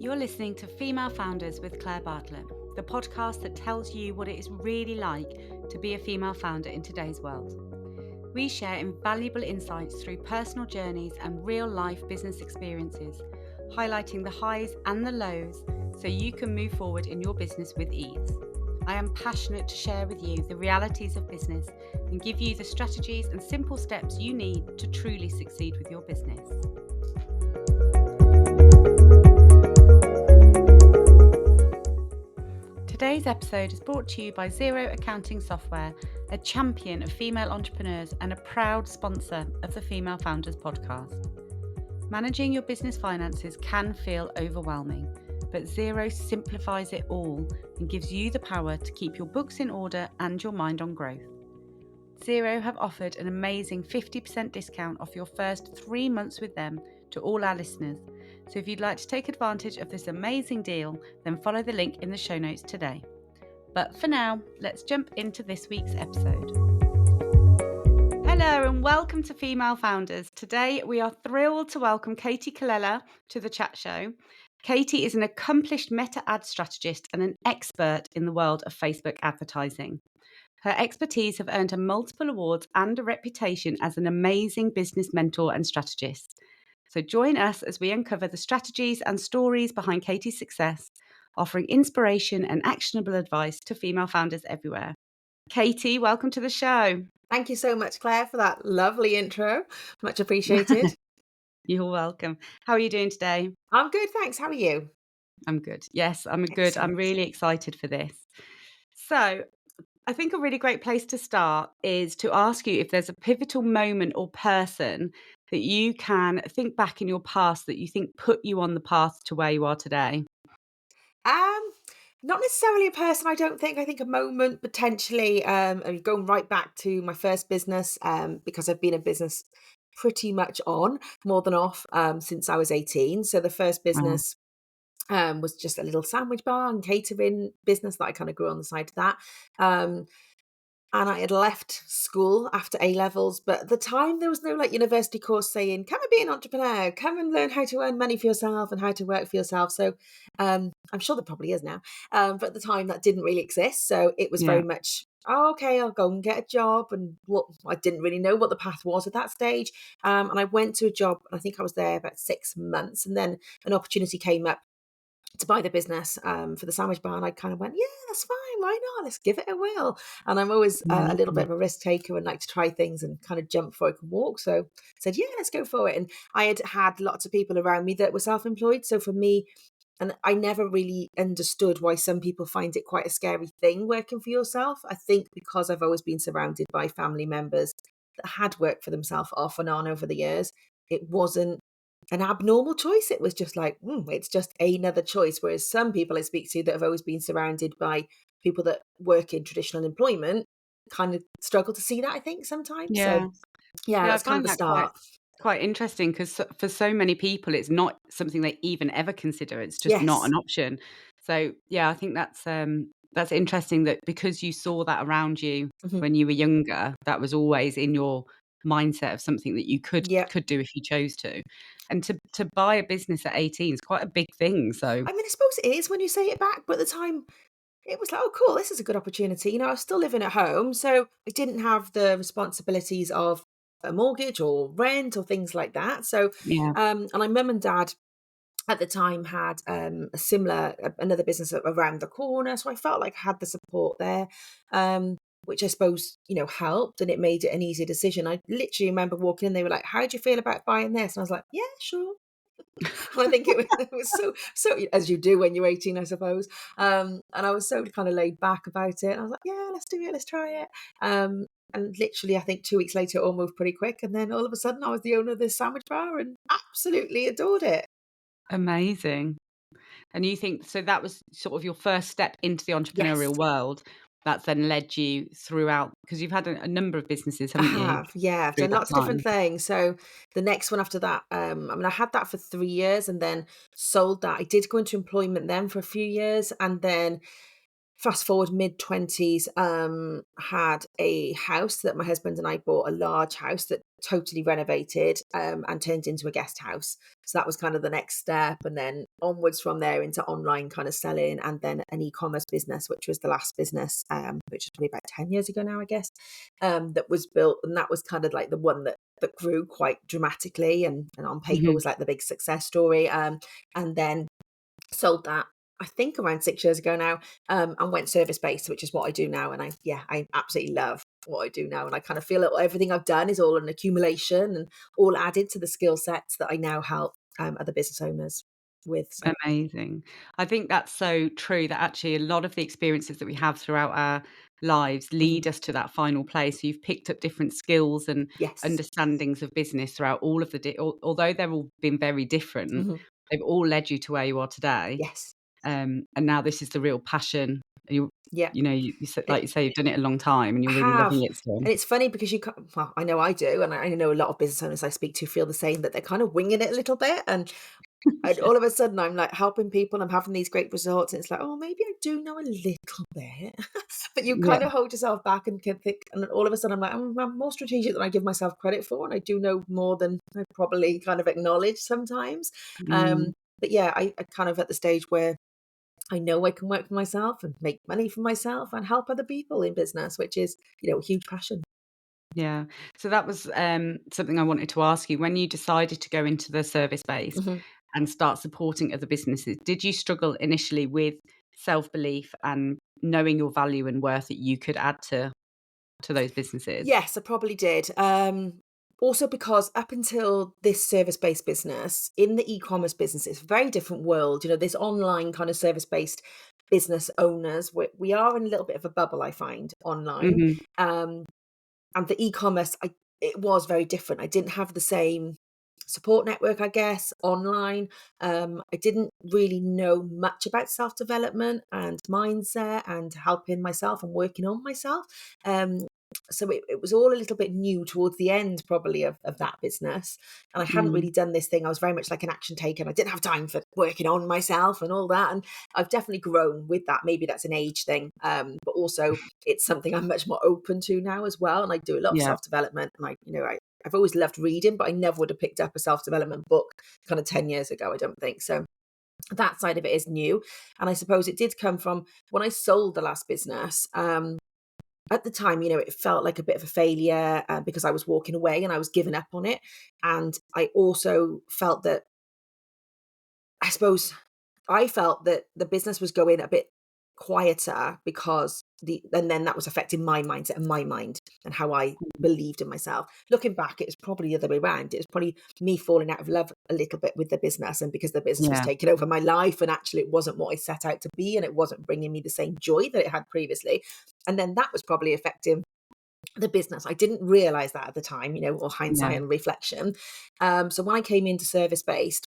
You're listening to Female Founders with Claire Bartlett, the podcast that tells you what it is really like to be a female founder in today's world. We share invaluable insights through personal journeys and real-life business experiences, highlighting the highs and the lows so you can move forward in your business with ease. I am passionate to share with you the realities of business and give you the strategies and simple steps you need to truly succeed with your business. Today's episode is brought to you by Xero Accounting Software, a champion of female entrepreneurs and a proud sponsor of the Female Founders podcast. Managing your business finances can feel overwhelming, but Xero simplifies it all and gives you the power to keep your books in order and your mind on growth. Xero have offered an amazing 50% discount off your first 3 months with them to all our listeners. So if you'd like to take advantage of this amazing deal, then follow the link in the show notes today. But for now, let's jump into this week's episode. Hello and welcome to Female Founders. Today we are thrilled to welcome Katie Colella to the chat show. Katie is an accomplished meta ad strategist and an expert in the world of Facebook advertising. Her expertise have earned her multiple awards and a reputation as an amazing business mentor and strategist. So join us as we uncover the strategies and stories behind Katie's success, offering inspiration and actionable advice to female founders everywhere. Katie, welcome to the show. Thank you so much, Claire, for that lovely intro. Much appreciated. You're welcome. How are you doing today? I'm good, thanks. How are you? I'm good. Yes, I'm good. Excellent. I'm really excited for this. So I think a really great place to start is to ask you if there's a pivotal moment or person that you can think back in your past that you think put you on the path to where you are today. Not necessarily a person, I don't think. I think a moment potentially, going right back to my first business, because I've been in business pretty much on, more than off, since I was 18. So the first Wow. business was just a little sandwich bar and catering business that I kind of grew on the side of that. And I had left school after A levels, but at the time there was no like university course saying, come and be an entrepreneur, come and learn how to earn money for yourself and how to work for yourself. So I'm sure there probably is now. But at the time that didn't really exist. So it was Yeah. very much, oh, okay, I'll go and get a job. And I didn't really know what the path was at that stage. And I went to a job, and I think I was there about 6 months. And then an opportunity came up to buy the business for the sandwich bar, and I kind of went, yeah, that's fine, why not, let's give it a whirl. And I'm always a little bit of a risk taker and like to try things and kind of jump before I can walk, so I said, yeah, let's go for it. And I had lots of people around me that were self-employed, so for me, and I never really understood why some people find it quite a scary thing working for yourself. I think because I've always been surrounded by family members that had worked for themselves off and on over the years, it wasn't an abnormal choice. It was just like, it's just another choice. Whereas some people I speak to that have always been surrounded by people that work in traditional employment kind of struggle to see that, I think, sometimes. Yeah. So yeah, Yeah, I that's kind of find the that start. quite interesting because for so many people, it's not something they even ever consider. It's just not Yes. an option. So yeah, I think that's interesting that because you saw that around you Hmm. when you were younger, that was always in your mindset of something that you could Yeah. could do if you chose to. And to buy a business at 18 is quite a big thing. So I mean, I suppose it is when you say it back, but at the time it was like, oh, cool, this is a good opportunity. I was still living at home, so I didn't have the responsibilities of a mortgage or rent or things like that. So, yeah, and my mum and dad at the time had a similar another business around the corner, so I felt like I had the support there, which I suppose helped, and it made it an easier decision. I literally remember walking in, they were like, how do you feel about buying this? And I was like, yeah, sure. And I think it was so as you do when you're 18, I suppose. And I was so kind of laid back about it. I was like, yeah, let's do it, let's try it. And literally, I think 2 weeks later, it all moved pretty quick. And then all of a sudden, I was the owner of this sandwich bar and absolutely adored it. amazing. And you think so that was sort of your first step into the Yes, entrepreneurial world that's then led you throughout because you've had a number of businesses, I haven't you, have. Yeah, I've through done that lots of different time? things. So the next one after that, I mean, I had that for 3 years and then sold that. I did go into employment then for a few years, and then fast forward mid-20s, had a house that my husband and I bought, a large house that totally renovated, and turned into a guest house. So that was kind of the next step. And then onwards from there into online kind of selling, and then an e-commerce business, which was the last business, which is probably about 10 years ago now, I guess, that was built. And that was kind of like the one that grew quite dramatically, and on paper Mhm. was like the big success story. And then sold that, I think, around 6 years ago now, and went service-based, which is what I do now, and I absolutely love what I do now, and I kind of feel that everything I've done is all an accumulation and all added to the skill sets that I now help, other business owners with, so. Amazing. I think that's so true that actually a lot of the experiences that we have throughout our lives Mhm. lead us to that final place. So you've picked up different skills and Yes. understandings of business throughout all of although they've all been very different, Mhm. they've all led you to where you are today. Yes. And now this is the real passion. Yeah. You said, And like you say, you've done it a long time and I you're really have, loving it still. and it's funny because well, I know I do, and I know a lot of business owners I speak to feel the same, that they're kind of winging it a little bit, and Yeah. all of a sudden, I'm, like, helping people, I'm having these great results, and it's like, "Oh, maybe I do know a little bit." But you Yeah. kind of hold yourself back and can think, and then all of a sudden, I'm like, I'm more strategic than I give myself credit for, and I do know more than I probably kind of acknowledge sometimes." Mm, But yeah, I kind of at the stage where I know I can work for myself and make money for myself and help other people in business, which is, a huge passion. yeah. So that was something I wanted to ask you. When you decided to go into the service based Mhm. and start supporting other businesses, did you struggle initially with self belief and knowing your value and worth that you could add to those businesses? Yes, I probably did. Also because up until this service-based business, in the e-commerce business, it's a very different world. This online kind of service-based business owners, we are in a little bit of a bubble, I find, online. Hmm. Um, and the e-commerce, it was very different. I didn't have the same support network, I guess, online. I didn't really know much about self-development and mindset and helping myself and working on myself. Um, so it was all a little bit new towards the end, probably, of that business. And I hadn't really Mm, done this thing. I was very much like an action taker, and I didn't have time for working on myself and all that. And I've definitely grown with that. Maybe that's an age thing, but also it's something I'm much more open to now as well. And I do a lot of yeah. self development, and I've always loved reading, but I never would have picked up a self development book kind of 10 years ago, I don't think. So that side of it is new. And I suppose it did come from when I sold the last business. At the time, it felt like a bit of a failure, because I was walking away and I was giving up on it. And I also felt that, I suppose, I felt that the business was going a bit quieter because and then that was affecting my mindset and my mind and how I believed in myself. Looking back, it was probably the other way around. It was probably me falling out of love a little bit with the business, and because the business was Yeah. taking over my life, and actually it wasn't what I set out to be, and it wasn't bringing me the same joy that it had previously. And then that was probably affecting the business. I didn't realize that at the time, or hindsight Yeah. and reflection. So when I came into service based,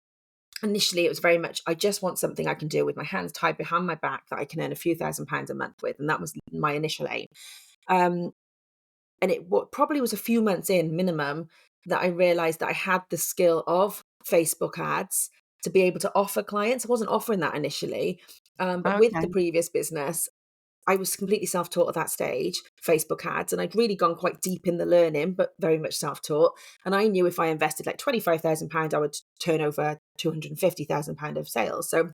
initially, it was very much, I just want something I can do with my hands tied behind my back that I can earn a few £1,000s a month with. And that was my initial aim. Um, and probably was a few months in minimum that I realized that I had the skill of Facebook ads to be able to offer clients. I wasn't offering that initially. But with the Okay. previous business, I was completely self-taught at that stage, Facebook ads, and I'd really gone quite deep in the learning, but very much self-taught. And I knew if I invested like £25,000, I would turn over £250,000 of sales. So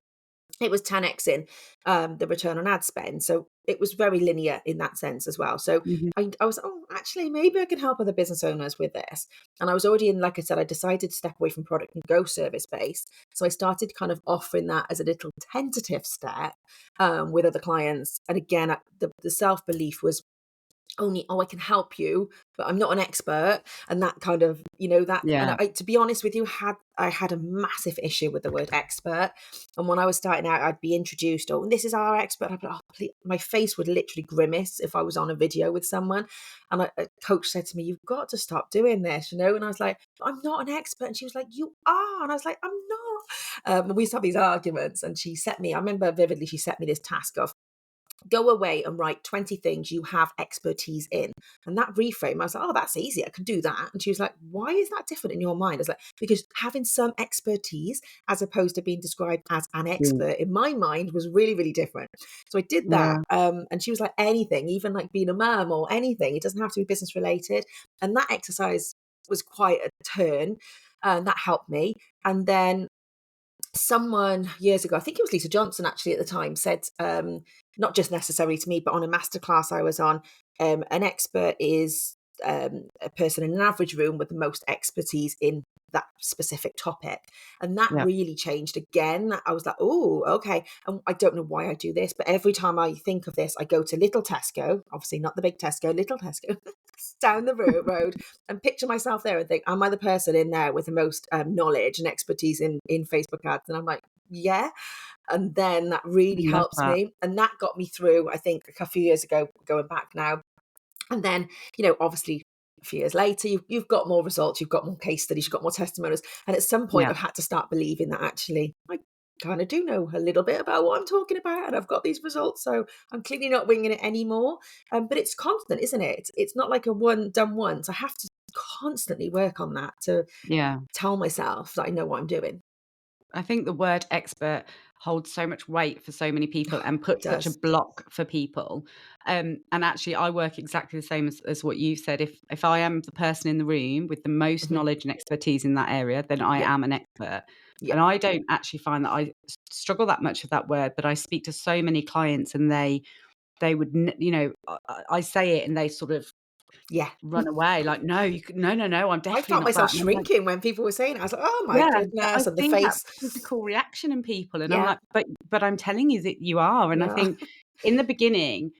it was 10x in, the return on ad spend. So it was very linear in that sense as well. So Mhm. I was, oh, actually, maybe I can help other business owners with this. And I was already in, like I said, I decided to step away from product and go service based. So I started kind of offering that as a little tentative step, with other clients. And again, the self belief was only, oh, I can help you, but I'm not an expert. And that kind of, that, and Yeah. to be honest with you, I had a massive issue with the word expert. And when I was starting out, I'd be introduced, oh, this is our expert. I'd be like, oh, please. My face would literally grimace if I was on a video with someone. And a coach said to me, you've got to stop doing this, And I was like, I'm not an expert. And she was like, you are. And I was like, I'm not. And we used to have these arguments, and I remember vividly, she set me this task of, go away and write 20 things you have expertise in. And that reframe, I was like, oh, that's easy. I can do that. And she was like, why is that different in your mind? I was like, because having some expertise as opposed to being described as an Mm. expert in my mind was really, really different. So I did that. Yeah. And she was like, anything, even like being a mum or anything, it doesn't have to be business related. And that exercise was quite a turn. And that helped me. And then someone years ago, I think it was Lisa Johnson actually at the time, said, not just necessary to me, but on a masterclass I was on, an expert is a person in an average room with the most expertise in that specific topic. And that Yeah. really changed again. I was like, oh, okay. And I don't know why I do this, but every time I think of this, I go to little Tesco, obviously not the big Tesco, little Tesco, down the road and picture myself there and think, am I the person in there with the most knowledge and expertise in Facebook ads? And I'm like, yeah. And then that really Love helps that. me. And that got me through, I think, a few years ago, going back now. And then, obviously, a few years later, you've got more results, you've got more case studies, you've got more testimonials. And at some point, Yeah. I've had to start believing that actually I kind of do know a little bit about what I'm talking about, and I've got these results. So I'm clearly not winging it anymore. But it's constant, isn't it? It's not like a one done once. I have to constantly work on that to Yeah. tell myself that I know what I'm doing. I think the word expert holds so much weight for so many people and It puts such a does. block for people. And actually, I work exactly the same as what you said. If I am the person in the room with the most Hmm. knowledge and expertise in that area, then I Yeah. am an expert. Yeah. And I don't actually find that I struggle that much with that word, but I speak to so many clients and they would, I say it and they sort of Yeah. run away like, no, no, no, no, I'm I definitely felt not myself that. And I'm like, shrinking when people were saying it. I was like, oh my yeah, I goodness. And the see that face. physical reaction in people, and I'm Yeah. like, "But I'm telling you that you are." And I Yeah. think in the beginning,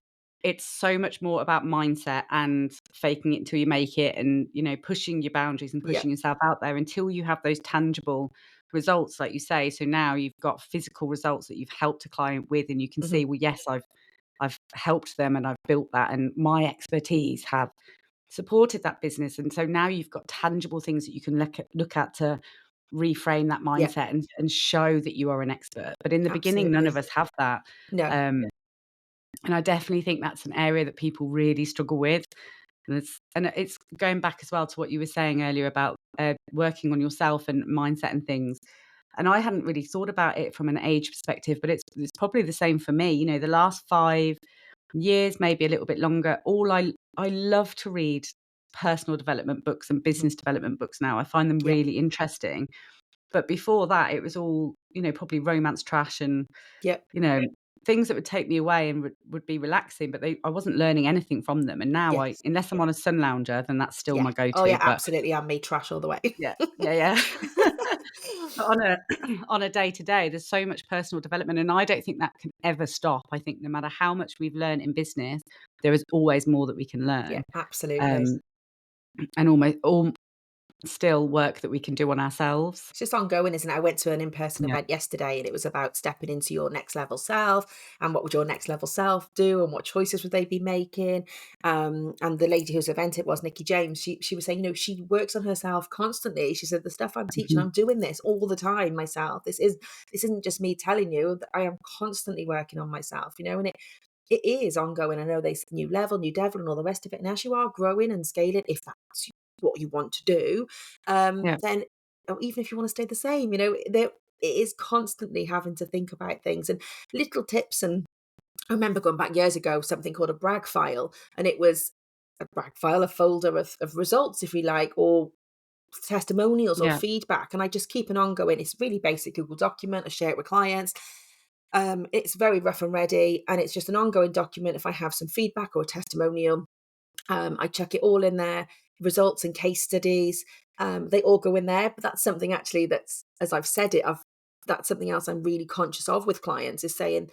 it's so much more about mindset and faking it until you make it and, pushing your boundaries and Yeah. pushing yourself out there until you have those tangible results, like you say. So now you've got physical results that you've helped a client with, and you can Hmm. see, well, yes, I've helped them and I've built that, and my expertise have supported that business. And so now you've got tangible things that you can look at to reframe that Yeah. mindset and show that you are an expert. But in the beginning, none of Absolutely. us have that. No. Um, and I definitely think that's an area that people really struggle with. And it's going back as well to what you were saying earlier about working on yourself and mindset and things. And I hadn't really thought about it from an age perspective, but it's probably the same for me. The last 5 years, maybe a little bit longer, I love to read personal development books and Mhm. business development books now. I find them Yeah. really interesting. But before that, it was all, probably romance trash and, Yeah. you know, things that would take me away and would be relaxing, but I wasn't learning anything from them. And now Yes. unless I'm on a sun lounger, then that's still Yeah. my Oh yeah, go-to. But absolutely. I'm me trash all the way. yeah, yeah, yeah. But on a on a day to day, there's so much personal development, and I don't think that can ever stop. I think no matter how much we've learned in business, there is always more that we can Yeah, learn, absolutely. um, and almost all still work that we can do on ourselves. It's just ongoing, isn't it? I went to an in-person Yeah. event yesterday and it was about stepping into your next level self and what would your next level self do and what choices would they be making. And the lady whose event it was, Nikki James, she was saying, she works on herself constantly. She said, the stuff I'm teaching, Mhm. I'm doing this all the time myself. This isn't just me telling you that I am constantly working on myself, and it is ongoing. I know they say new level, new devil, and all the rest of it. And as you are growing and scaling, if that's what you want to do, Yeah. then or even if you want to stay the same, there it is constantly having to think about things and little tips. And I remember going back years ago, something called a brag file, and it was a brag file, a folder of results, if you like, or testimonials or Yeah. feedback. And I just keep an ongoing, it's really basic Google document. I share it with clients. It's very rough and ready, and it's just an ongoing document. If I have some feedback or a testimonial, I chuck it all in there, results and case studies. They all go in there. But that's something actually that's, as I've said it, that's something else I'm really conscious of with clients is saying,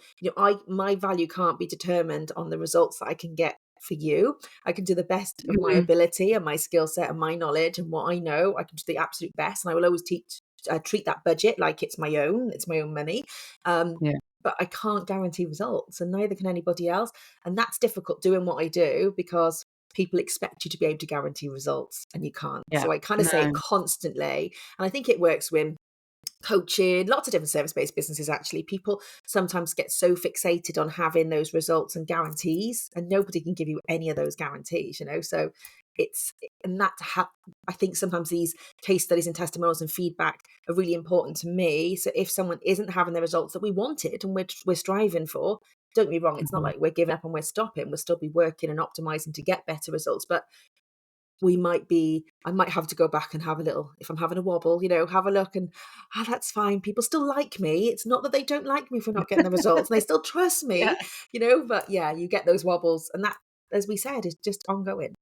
my value can't be determined on the results that I can get for you. I can do the best of my Mhm. ability and my skill set and my knowledge and what I know. I can do the absolute best, and I will always treat that budget like it's my own. It's my own money. Um, Yeah. but I can't guarantee results, and neither can anybody else. And that's difficult doing what I do because people expect you to be able to guarantee results and you can't. Yeah. So I kind of say it No. constantly. And I think it works with coaching, lots of different service-based businesses actually. People sometimes get so fixated on having those results and guarantees, and nobody can give you any of those guarantees, so it's and that I think sometimes these case studies and testimonials and feedback are really important to me. So if someone isn't having the results that we wanted and we're striving for, don't get me wrong, it's not Mhm. like we're giving up and we're stopping. We'll still be working and optimizing to get better results, but I might have to go back and have a little, if I'm having a wobble, have a look and, that's fine. People still like me. It's not that they don't like me for not getting the results. They still trust Yeah. me, but yeah, you get those wobbles. And that, as we said, is just ongoing.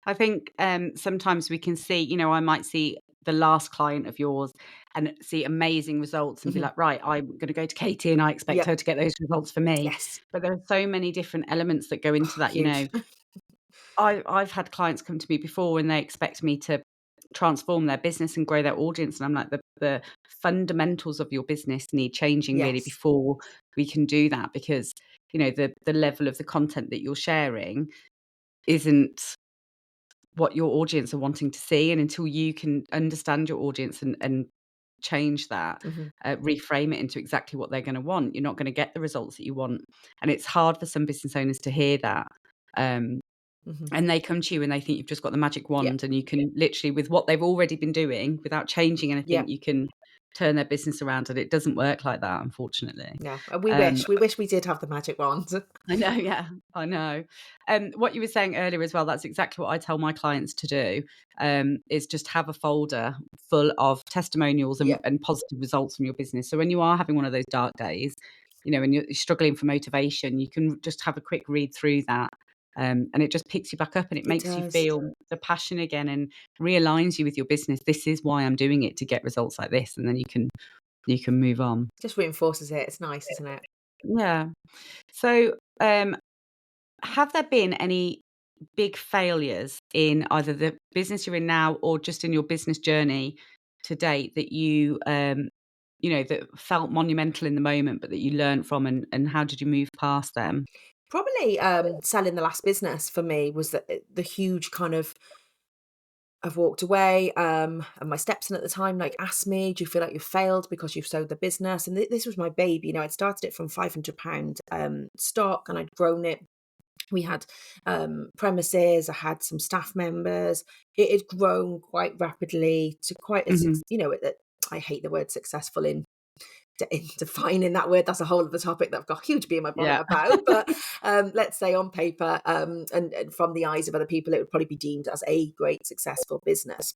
I think sometimes we can see, I might see the last client of yours and see amazing results and be Hmm. like, right, I'm going to go to Katie and I expect Yep. her to get those results for me. Yes. But there are so many different elements that go into Oh, that. huge. I've had clients come to me before and they expect me to transform their business and grow their audience. And I'm like, the fundamentals of your business need changing really Yes. before we can do that, because, the level of the content that you're sharing isn't what your audience are wanting to see. And until you can understand your audience and change that, Hmm. reframe it into exactly what they're going to want, you're not going to get the results that you want. And it's hard for some business owners to hear that. Um, Hmm. and they come to you and they think you've just got the magic Yeah. wand and you can literally, with what they've already been doing, without changing Yeah. anything, you can turn their business around. And it doesn't work like that, unfortunately. Yeah. And we Um, wish, we wish we did have the magic wand. I know, yeah, I know. What you were saying earlier as well, that's exactly what I tell my clients to do, is just have a folder full of testimonials Yeah. and positive results from your business. So when you are having one of those dark days, and you're struggling for motivation, you can just have a quick read through that. And it just picks you back up and it It makes you does. feel the passion again and realigns you with your business. This is why I'm doing it, to get results like this. And then you can move on. Just reinforces it. It's nice, isn't it? Yeah. So, have there been any big failures in either the business you're in now or just in your business journey to date that that felt monumental in the moment, but that you learned from, and how did you move past them? Probably selling the last business for me was the huge kind of, I've walked away, and my stepson at the time asked me, "Do you feel like you've failed because you've sold the business?" And this was my baby. I'd started it from £500 stock, and I'd grown it. We had premises. I had some staff members. It had grown quite rapidly to quite a, Mhm. I hate the word successful in defining that word. That's a whole other topic that I've got a huge bee in my bonnet Yeah. about. But let's say on paper, and from the eyes of other people, it would probably be deemed as a great successful business.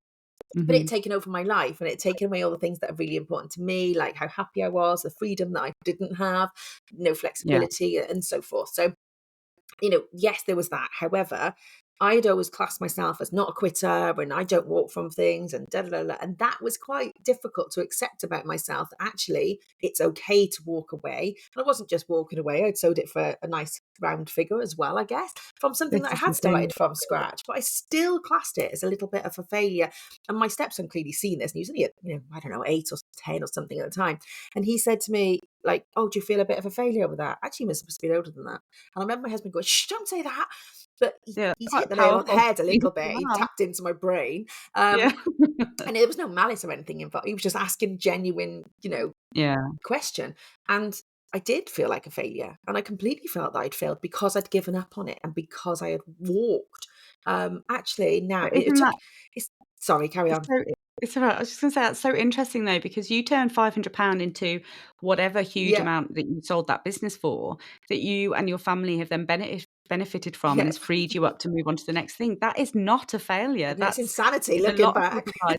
But it had Mhm. taken over my life, and it had taken away all the things that are really important to me, like how happy I was, the freedom that I didn't have, no Yeah. flexibility, and so forth. So yes, there was that. However, I'd always classed myself as not a quitter and I don't walk from things and da da da. Da. And that was quite difficult to accept about myself. That actually, it's okay to walk away. And I wasn't just walking away, I'd sold it for a nice round figure as well, I guess, from something This that I is had the thing. started from scratch. But I still classed it as a little bit of a failure. And my stepson clearly seen this. And he was only, I don't know, 8 or 10 or something at the time. And he said to me, "Oh, do you feel a bit of a failure with that?" Actually, he must be older than that. And I remember my husband going, "Shh, don't say that." But Yeah, he's hit quite the nail on the powerful. head a little bit. He Wow. tapped into my brain. Yeah. And there was no malice or anything involved. He was just asking genuine, Yeah. question. And I did feel like a failure. And I completely felt that I'd failed because I'd given up on it and because I had walked. Actually, now But it isn't took, that it's, sorry, carry it's on. so it's alright. I was just gonna say that's so interesting though, because you turned £500 into whatever huge Yeah. amount that you sold that business for, that you and your family have then benefited from and Yeah. has freed you up to move on to the next thing. That is not a failure. No, it's That's, insanity in a looking lot of back. people's eyes,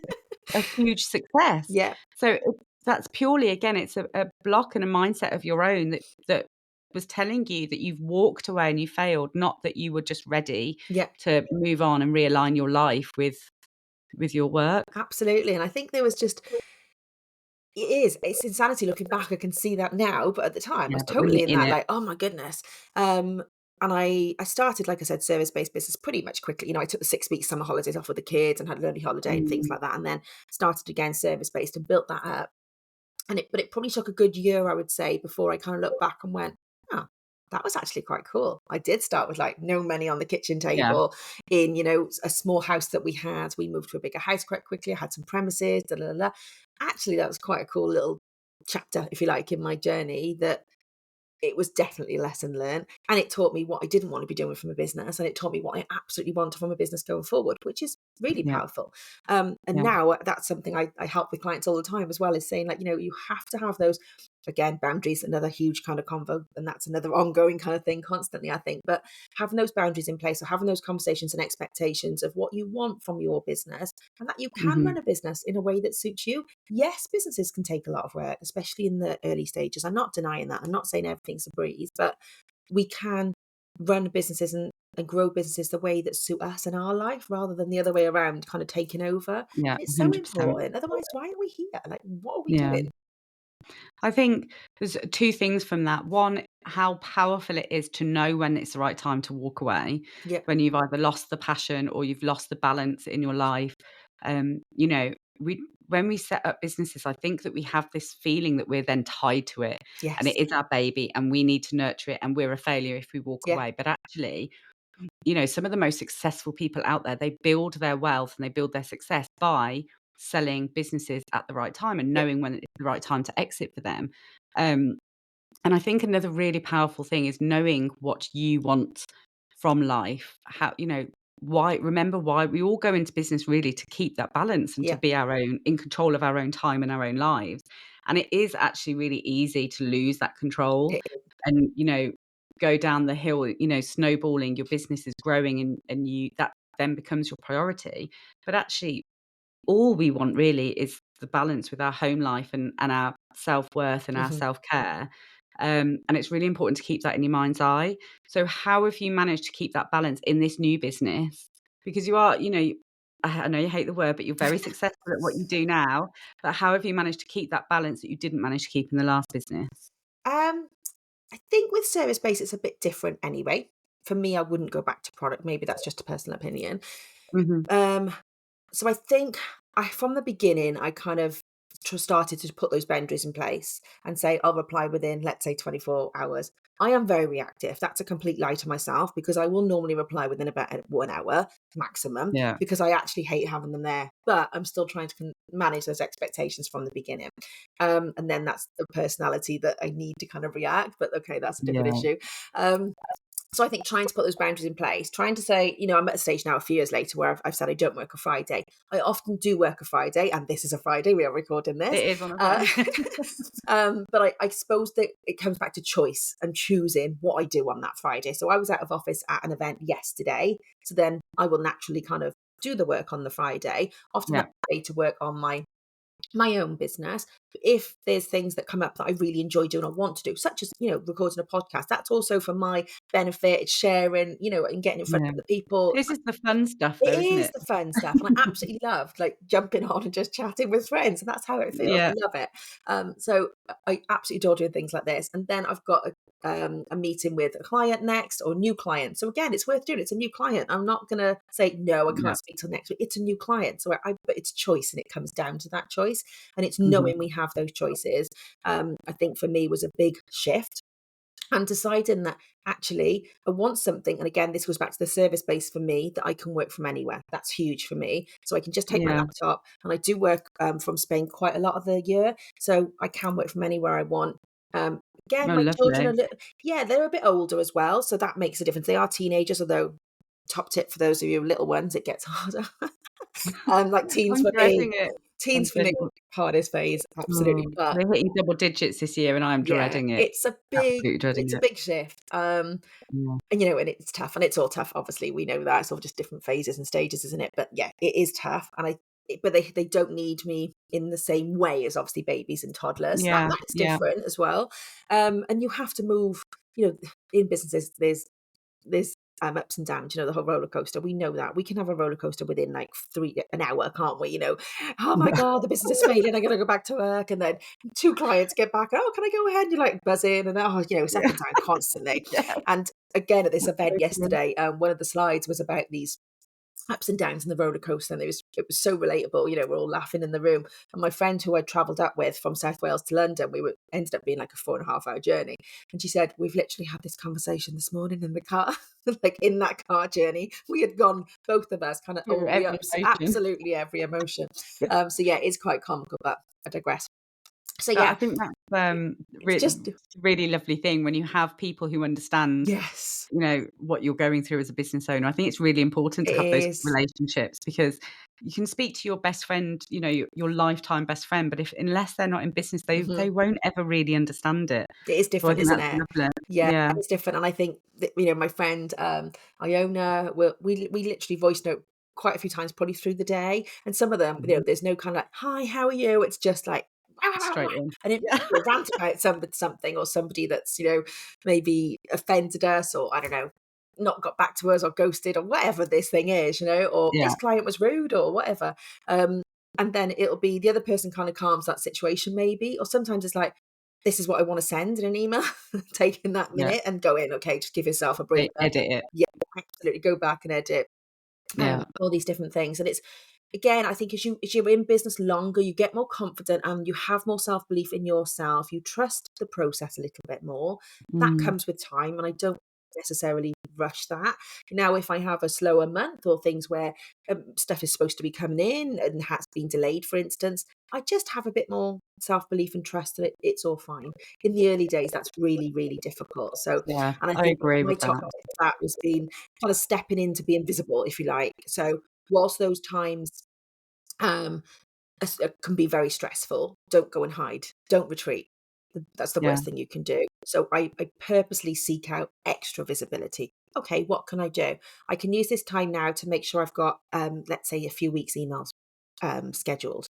a huge success. Yeah. So that's purely, again, it's a block and a mindset of your own that was telling you that you've walked away and you failed, not that you were just ready Yeah. to move on and realign your life with your work. Absolutely. And I think there was just, it's insanity looking back. I can see that now, but at the time I Yeah, was but when totally you're in in that, it. oh my goodness. And I started, like I said, service-based business pretty much quickly. I took the 6 weeks summer holidays off with the kids and had a lovely holiday and things Mm. like that, and then started again service-based and built that up. But it probably took a good year, I would say, before I kind of looked back and went, oh. that was actually quite cool. I did start with like no money on the kitchen Yeah. table in, a small house that we had. We moved to a bigger house quite quickly. I had some premises, da, da, da, da. Actually, that was quite a cool little chapter, if you like, in my journey, that it was definitely a lesson learned, and it taught me what I didn't want to be doing from a business, and it taught me what I absolutely wanted from a business going forward, which is really Yeah. powerful. And Yeah. now that's something I help with clients all the time as well, is saying, like, you have to have those, again, boundaries, another huge kind of convo, and that's another ongoing kind of thing constantly, I think. But having those boundaries in place, or having those conversations and expectations of what you want from your business, and that you can Hmm. run a business in a way that suits you. Yes, businesses can take a lot of work, especially in the early stages. I'm not denying that. I'm not saying everything's a breeze, but we can run businesses and grow businesses the way that suit us in our life, rather than the other way around, kind of taking over. And Yeah. it's so 100%. important. Otherwise, why are we here? Like, what are we Yeah. doing? I think there's two things from that. One, how powerful it is to know when it's the right time to walk away, Yeah. when you've either lost the passion or you've lost the balance in your life. You know, we when we set up businesses, I think that we have this feeling that we're then tied to it, and it Yes. is our baby and we need to nurture it, and we're a failure if we walk Yeah. away. But actually, some of the most successful people out there, they build their wealth and they build their success by selling businesses at the right time and Yeah. knowing when it's the right time to exit for them. Um, and I think another really powerful thing is knowing what you want from life. Remember why we all go into business, really to keep that balance and to Yeah. be our own in control of our own time and our own lives. And it is actually really easy to lose that control It, and, go down the hill, snowballing, your business is growing and you that then becomes your priority. But actually all we want really is the balance with our home life and our self-worth and our mhm. self-care. And it's really important to keep that in your mind's eye. So how have you managed to keep that balance in this new business? Because you are, I know you hate the word, but you're very successful at what you do now. But how have you managed to keep that balance that you didn't manage to keep in the last business? Um, I think with service based, it's a bit different anyway. For me, I wouldn't go back to product. Maybe that's just a personal opinion. Mhm. Um, So I think from the beginning, I kind of started to put those boundaries in place and say, I'll reply within, let's say, 24 hours. I am very reactive. That's a complete lie to myself, because I will normally reply within about 1 hour maximum, Yeah. because I actually hate having them there. But I'm still trying to manage those expectations from the beginning. And then that's the personality that I need to kind of react. But okay, that's a different Yeah. issue. So I think trying to put those boundaries in place, trying to say, I'm at a stage now a few years later where I've said I don't work a Friday. I often do work a Friday, and this is a Friday, we are recording this. It is on a Uh, Friday. but I suppose that it comes back to choice and choosing what I do on that Friday. So I was out of office at an event yesterday. So then I will naturally kind of do the work on the Friday. Often Yeah. that's a day to work on my own business. If there's things that come up that I really enjoy doing or want to do, such as, recording a podcast, that's also for my benefit. It's sharing, and getting in front Yeah. of the people. This is the fun stuff It though, isn't is it? the fun stuff, and I absolutely loved like jumping on and just chatting with friends, and that's how it feels. I Yeah. love it. So I absolutely adore doing things like this. And then I've got a meeting with a client next, or a new client. So again, it's worth doing. It's a new client. I'm not going to say no, I Yeah. can't speak till next week. It's a new client, so but it's choice, and it comes down to that choice, and it's Mhm. knowing we have those choices. I think for me was a big shift, and deciding that actually I want something. And again, this goes back to the service base for me, that I can work from anywhere. That's huge for me. So I can just take my Yeah. laptop, and I do work from Spain quite a lot of the year. So I can work from anywhere I want. Again, Oh, my children lovely. are little, yeah, they're a bit older as well. So that makes a difference. They are teenagers, although top tip for those of you little ones, it gets harder. Like teens I'm for me, dreading it. I'm teens for me, dreading it. hardest phase, absolutely. Oh, But we're hitting double digits this year, and I'm yeah, dreading it. it's a big, Absolutely dreading it's a it. big shift. Yeah. And it's tough, and it's all tough. Obviously, we know that it's all just different phases and stages, isn't it? But yeah, it is tough, but they don't need me in the same way as obviously babies and toddlers. Yeah. That's Yeah. different as well. And you have to move. In businesses, there's ups and downs. The whole roller coaster. We know that we can have a roller coaster within like an hour, can't we? Oh my god, the business is failing. I'm gonna go back to work, and then two clients get back. Oh, can I go ahead? You're like buzzing, and it's up Yeah. and down constantly. Yeah. And again, at this event So true. yesterday, one of the slides was about these ups and downs in the roller coaster, and it was so relatable. You know, we're all laughing in the room. And my friend who I travelled up with from South Wales to London, ended up being like a 4.5 hour journey. And she said, we've literally had this conversation this morning in the car. Like in that car journey, we had gone, both of us, kind of Through all the every ups, emotion. absolutely every emotion. Yeah. So yeah, it's quite comical, but I digress. So But I yeah, think that's it's just, a really lovely thing when you have people who understand, yes, you know, what you're going through as a business owner. I think it's really important it to have those is. relationships, because you can speak to your best friend, you know, your lifetime best friend, but if unless they're not in business, Mhm. they won't ever really understand it. It is So I different, think isn't that's it? lovely. Yeah, Yeah. it's different, and I think that, you know, my friend, Iona, we literally voice note quite a few times, probably through the day, and some of them, you know, Mhm. there's no kind of like, "Hi, how are you?" It's just like, Straight in. and it Yeah. rant about something, or somebody that's, you know, maybe offended us, or I don't know, not got back to us, or ghosted, or whatever this thing is, you know, or Yeah. this client was rude, or whatever. Um, and then it'll be the other person kind of calms that situation, maybe, or sometimes it's like, this is what I want to send in an email, taking that Yeah. minute and go in, okay, just give yourself a breather. Edit it. Yeah, absolutely. Go back and edit, Yeah. all these different things. And it's, again, I think as you're in business longer, you get more confident and you have more self-belief in yourself. You trust the process a little bit more. That Mm. comes with time, and I don't necessarily rush that. Now, if I have a slower month, or things where stuff is supposed to be coming in and has been delayed, for instance, I just have a bit more self-belief and trust that it's all fine. In the early days, that's really, really difficult. So, Yeah, and I I think agree my with top that. tip for that was being kind of stepping in to be invisible, if you like. So whilst those times um, can be very stressful, don't go and hide. Don't retreat. That's the Yeah. worst thing you can do. So I purposely seek out extra visibility. Okay, what can I do? I can use this time now to make sure I've got, let's say, a few weeks' emails scheduled.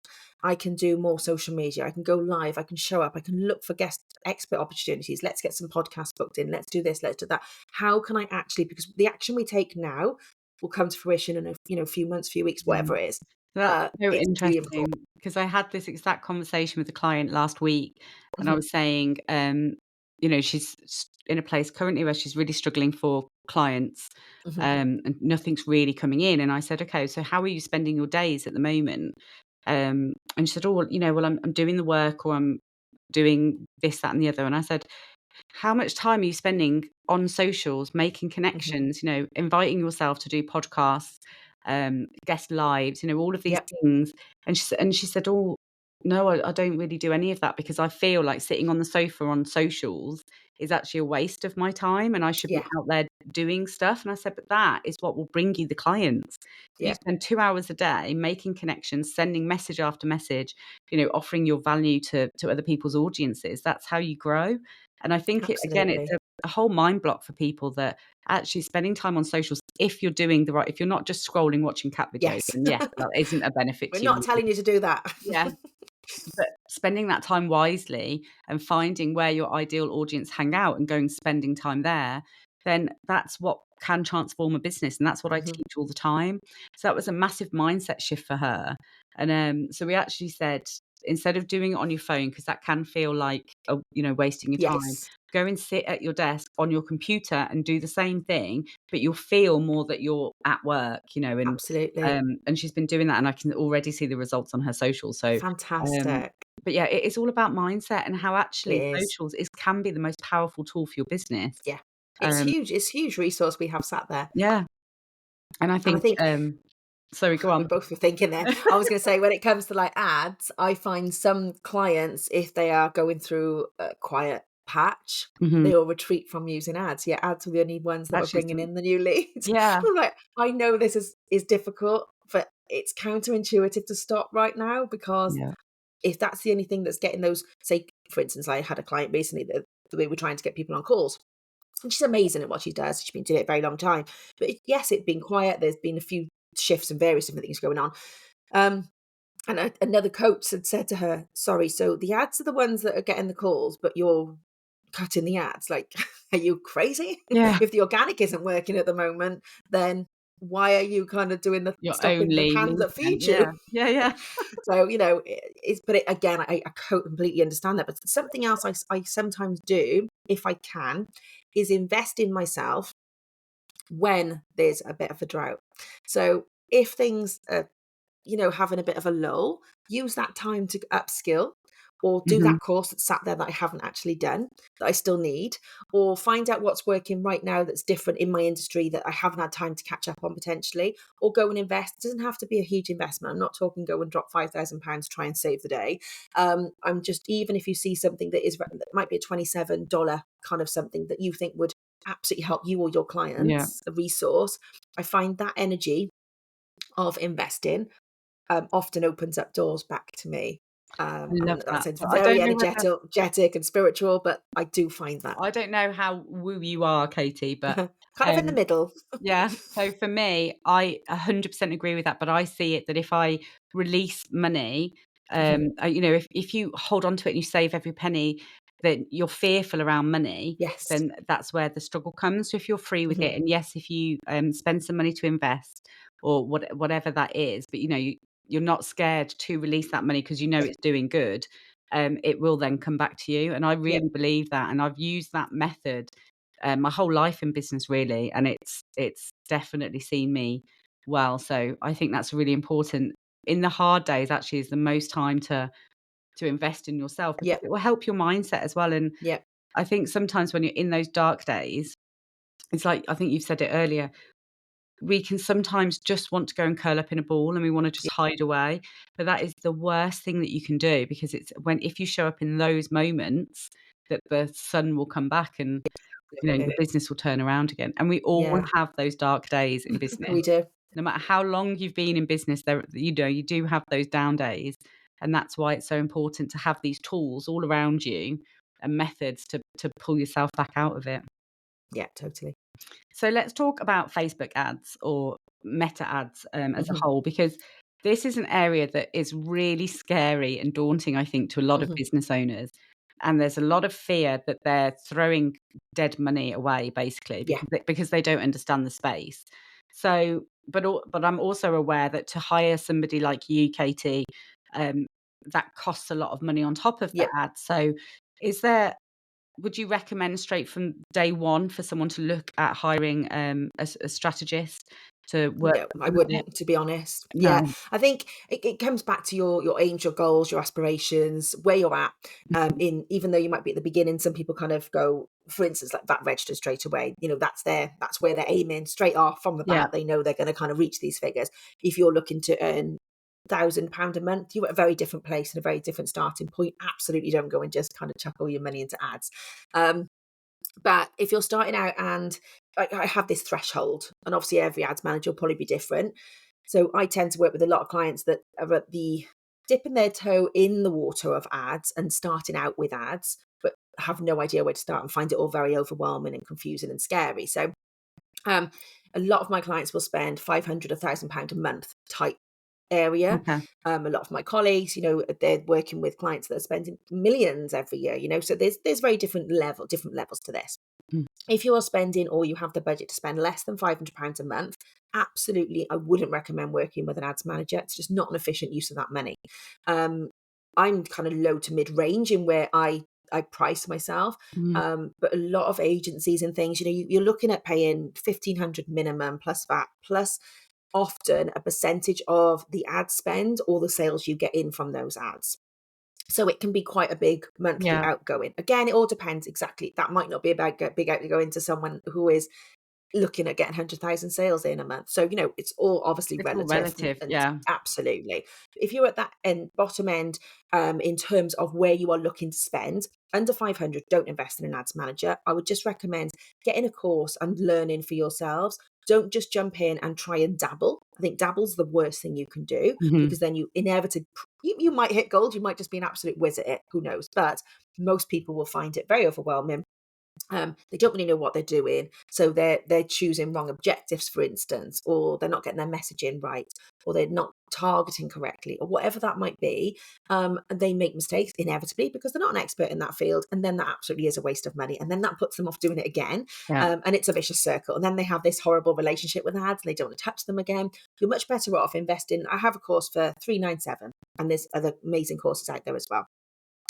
I can do more social media. I can go live. I can show up. I can look for guest expert opportunities. Let's get some podcasts booked in. Let's do this. Let's do that. How can I actually? Because the action we take now will come to fruition in a few months, few weeks, Mm. whatever it is. That's so It's really interesting, important. because I had this exact conversation with a client last week, and I Mhm, was saying, you know, she's in a place currently where she's really struggling for clients, mhm. and nothing's really coming in. And I said, okay, so how are you spending your days at the moment? And she said, oh, well, you know, well, I'm doing the work, or I'm doing this, that, and the other. And I said, how much time are you spending on socials, making Mhm. connections, you know, inviting yourself to do podcasts, guest lives, you know, all of these Yep. things? And she said, "Oh, no, I don't really do any of that, because I feel like sitting on the sofa on socials is actually a waste of my time, and I should be Yeah. out there doing stuff." And I said, "But that is what will bring you the clients. If you Yeah. spend 2 hours a day making connections, sending message after message, you know, offering your value to other people's audiences, that's how you grow." And I think it's Absolutely. a whole mind block for people, that actually spending time on socials, if you're doing the right, if you're not just scrolling, watching cat videos, Yes. then yeah, that isn't a benefit We're to not you. telling you to do that. Yeah, but spending that time wisely and finding where your ideal audience hang out and going spending time there, then that's what can transform a business, and that's what I Mhm. teach all the time. So that was a massive mindset shift for her. And so we actually said, instead of doing it on your phone, because that can feel like, you know, wasting your time, Yes. go and sit at your desk on your computer and do the same thing, but you'll feel more that you're at work, you know. Absolutely. And she's been doing that, and I can already see the results on her social. So um, Fantastic. but yeah, it's all about mindset, and how It actually is. socials can be the most powerful tool for your business. Yeah. It's Um, huge. It's a huge resource we have sat there. yeah, and I And I think, think sorry, go we on. both were thinking there. I was going to say, when it comes to like ads, I find some clients, if they are going through a quiet patch, Mhm. they'll retreat from using ads. Yeah, ads are the only ones that were Actually, bringing in the new leads. yeah, I'm like, I know this is difficult, but it's counterintuitive to stop right now, because yeah, if that's the only thing that's getting those, say, for instance, I had a client recently that we were trying to get people on calls. And she's amazing at what she does. She's been doing it a very long time. But yes, it's been quiet. There's been a few shifts and various different things going on. Um, and another coach had said to her, sorry, so the ads are the ones that are getting the calls, but you're cutting the ads. Like, are you crazy? yeah. If the organic isn't working at the moment, then why are you kind of doing the Your stopping the only hands that LinkedIn. feed Yeah, you? yeah, yeah. So, but again, I completely understand that. But something else I sometimes do, if I can, is invest in myself when there's a bit of a drought. So if things are, having a bit of a lull, use that time to upskill or do Mhm. that course that's sat there that I haven't actually done, that I still need, or find out what's working right now that's different in my industry that I haven't had time to catch up on potentially, or go and invest. It doesn't have to be a huge investment. I'm not talking go and drop £5,000 to try and save the day. I'm just, even if you see something that might be a $27 kind of something that you think would absolutely help you or your Yeah. clients, a resource, I find that energy of investing often opens up doors back to me. I love And that that. sounds But I very don't know whether energetic and spiritual, but I do find that. I don't know how woo you are, Katie, but, Kind of in the um middle. yeah. So for me, I 100% agree with that, but I see it that if I release money, Mhm. if you hold on to it and you save every penny, then you're fearful around money, Yes. then that's where the struggle comes. So if you're free with Mhm. it, and yes, if you spend some money to invest or whatever that is, but you're not scared to release that money because you know Yeah. it's doing good, it will then come back to you. And I Yeah. really believe that, and I've used that method my whole life in business really, and it's definitely seen me well. So I think that's really important. In the hard days, actually, is the most time to invest in yourself because Yeah. it will help your mindset as well. And Yeah. I think sometimes when you're in those dark days, it's like I think you've said it earlier. We can sometimes just want to go and curl up in a ball and we want to just Yeah. hide away. But that is the worst thing that you can do because it's if you show up in those moments that the sun will come back and Absolutely. your business will turn around again, and we all Yeah. have those dark days in business. We do. No matter how long you've been in business, you do have those down days, and that's why it's so important to have these tools all around you and methods to pull yourself back out of it. Yeah, totally. So let's talk about Facebook ads or Meta ads as a Mhm. whole, because this is an area that is really scary and daunting, I think, to a lot of Mhm. business owners. And there's a lot of fear that they're throwing dead money away, basically, Yeah. because they don't understand the space. So, but I'm also aware that to hire somebody like you, Katie, um, that costs a lot of money on top of the Yeah. ad. So, is there would you recommend straight from day one for someone to look at hiring, a strategist to work No, with I them a bit? wouldn't, to be honest. Yeah, No. I think it comes back to your aims, your goals, your aspirations, where you're at. In even though you might be at the beginning, some people kind of go, for instance, like that register straight away. That's where they're aiming straight off from the Yeah, bat. They know they're going to kind of reach these figures. If you're looking to earn £1,000 a month, you're at a very different place and a very different starting point. Absolutely, don't go and just kind of chuck all your money into ads. But if you're starting out and I have this threshold, and obviously every ads manager will probably be different. So I tend to work with a lot of clients that are at the dipping their toe in the water of ads and starting out with ads, but have no idea where to start and find it all very overwhelming and confusing and scary. So um, a lot of my clients will spend 500, £1,000 a month type area. okay. A lot of my colleagues, they're working with clients that are spending millions every year. So there's very different levels to this. Mm, If you are spending or you have the budget to spend less than £500 a month, absolutely, I wouldn't recommend working with an ads manager. It's just not an efficient use of that money. Um, I'm kind of low to mid range in where I price myself. mm, But a lot of agencies and things, you're looking at paying 1,500 minimum plus VAT, plus often a percentage of the ad spend or the sales you get in from those ads. So it can be quite a big monthly yeah, outgoing. Again, it all depends exactly. That might not be a big outgoing to someone who is looking at getting 100,000 sales in a month. So, it's all obviously it's all relative and, relative, and yeah. absolutely. If you're at that bottom end, in terms of where you are looking to spend, under 500, don't invest in an ads manager. I would just recommend getting a course and learning for yourselves. Don't just jump in and try and dabble. I think dabble's the worst thing you can do Mhm, because then you inevitably, you might hit gold. You might just be an absolute whiz at it. Who knows? But most people will find it very overwhelming. They don't really know what they're doing, so they're choosing wrong objectives, for instance, or they're not getting their messaging right, or they're not targeting correctly, or whatever that might be. And they make mistakes inevitably because they're not an expert in that field, and then that absolutely is a waste of money, and then that puts them off doing it again, yeah, and it's a vicious circle. And then they have this horrible relationship with ads, and they don't want to touch them again. You're much better off investing. I have a course for 397, and there's other amazing courses out there as well.